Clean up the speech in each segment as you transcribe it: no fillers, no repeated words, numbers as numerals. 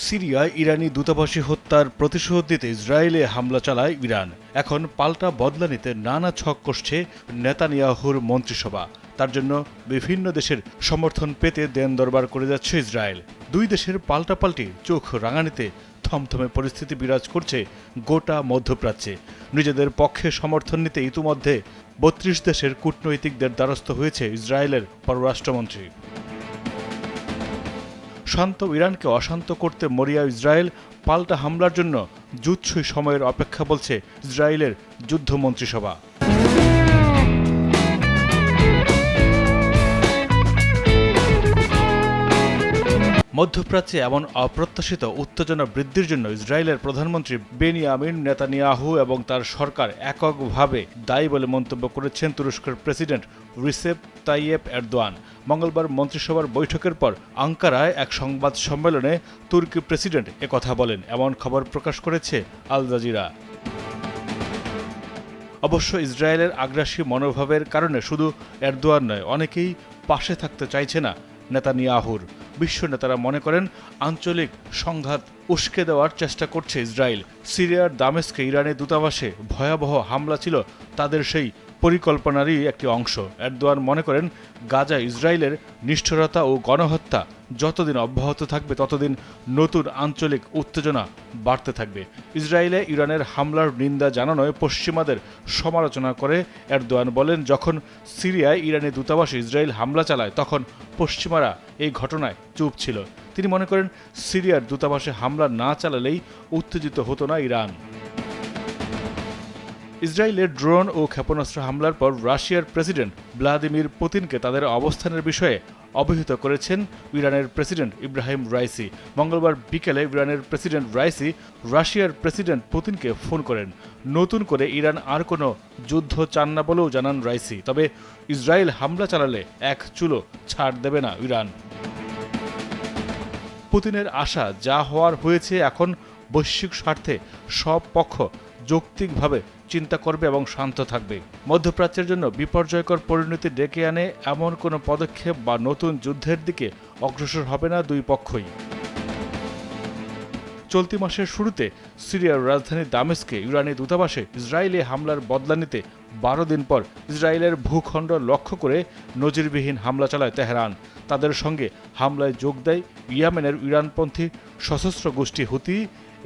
সিরিয়ায় ইরানি দূতাবাসী হত্যার প্রতিশোধ দিতে ইসরায়েলে হামলা চালায় ইরান। এখন পাল্টা বদলা নিতে নানা ছক কষছে নেতানিয়াহুর মন্ত্রিসভা। তার জন্য বিভিন্ন দেশের সমর্থন পেতে দেন দরবার করে যাচ্ছে ইসরায়েল। দুই দেশের পাল্টাপাল্টি চোখ রাঙানিতে থমথমে পরিস্থিতি বিরাজ করছে গোটা মধ্যপ্রাচ্যে। নিজেদের পক্ষে সমর্থন নিতে ইতিমধ্যে ৩২ দেশের কূটনৈতিকদের দ্বারস্থ হয়েছে ইসরায়েলের পররাষ্ট্রমন্ত্রী। শান্ত ইরানকে অশান্ত করতে মরিয়া ইসরায়েল পাল্টা হামলার জন্য যুৎসই সময়ের অপেক্ষা বলছে ইসরায়েলের যুদ্ধ মন্ত্রিসভা। মধ্যপ্রাচ্যে এমন অপ্রত্যাশিত উত্তেজনা বৃদ্ধির জন্য ইসরায়েলের প্রধানমন্ত্রী বেনিয়ামিন নেতানিয়াহু এবং তার সরকার এককভাবে দায়ী বলে মন্তব্য করেছেন তুরস্কের প্রেসিডেন্ট রিসেপ তাইয়েপ এরদোয়ান। মঙ্গলবার মন্ত্রিসভার বৈঠকের পর আঙ্কারায় এক সংবাদ সম্মেলনে তুর্কি প্রেসিডেন্ট একথা বলেন, এমন খবর প্রকাশ করেছে আল জাজিরা। অবশ্য ইসরায়েলের আগ্রাসী মনোভাবের কারণে শুধু এরদোয়ান নয়, অনেকেই পাশে থাকতে চাইছে না নেতানিয়াহুর। বিশ্ব নেতারা মনে করেন আঞ্চলিক সংঘাত উস্কে দেওয়ার চেষ্টা করছে ইসরায়েল। সিরিয়ার দামেস্কে ইরানের দূতাবাসে ভয়াবহ হামলা ছিল তাদের সেই পরিকল্পনারই একটি অংশ। এরদোয়ান মনে করেন গাজা ইসরায়েলের নিষ্ঠুরতা ও গণহত্যা যতদিন অব্যাহত থাকবে ততদিন নতুন আঞ্চলিক উত্তেজনা বাড়তে থাকবে। ইসরায়েলে ইরানের হামলার নিন্দা জানানোয় পশ্চিমাদের সমালোচনা করে এরদোয়ান বলেন, যখন সিরিয়ায় ইরানি দূতাবাসে ইসরায়েল হামলা চালায় তখন পশ্চিমারা এই ঘটনায় চুপ ছিল। তিনি মনে করেন সিরিয়ার দূতাবাসে হামলা না চালালেই উত্তেজিত হতো না ইরান। ইসরায়েলের ড্রোন ও ক্ষেপণাস্ত্র হামলার পর রাশিয়ার প্রেসিডেন্ট ভ্লাদিমির পুতিনকে তাদের অবস্থানের বিষয়ে অবহিত করেছেন ইরানের প্রেসিডেন্ট ইব্রাহিম রাইসি। মঙ্গলবার বিকেলে ইরানের প্রেসিডেন্ট রাইসি রাশিয়ার প্রেসিডেন্ট পুতিনকে ফোন করেন। নতুন করে ইরান আর কোনো যুদ্ধ চান না বলেও জানান রাইসি। তবে ইসরায়েল হামলা চালালে এক চুলো ছাড় দেবে না ইরান। পুতিনের আশা যা হওয়ার হয়েছে, এখন বৈশ্বিক স্বার্থে সব পক্ষ যৌক্তিকভাবে চিন্তা করবে এবং শান্ত থাকবে। মধ্যপ্রাচ্যের জন্য বিপর্যয়কর পরিণতি ডেকে আনে এমন কোনো পদক্ষেপ বা নতুন যুদ্ধের দিকে অগ্রসর হবে না দুই পক্ষই। চলতি মাসের শুরুতে সিরিয়ার রাজধানী দামেস্কে ইরানি দূতাবাসে ইসরায়েলি হামলার বদলা নিতে ১২ দিন পর ইসরায়েলের ভূখণ্ড লক্ষ্য করে নজিরবিহীন হামলা চালায় তেহরান। তাদের সঙ্গে হামলায় যোগ দেয় ইয়েমেনের ইরানপন্থী সশস্ত্র গোষ্ঠী হুতি।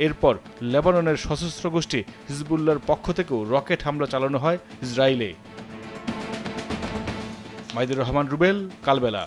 এরপর লেবাননের সশস্ত্র গোষ্ঠী হিজবুল্লাহর পক্ষ থেকেও রকেট হামলা চালানো হয় ইসরায়েলে। মাইদুর রহমান রুবেল, কালবেলা।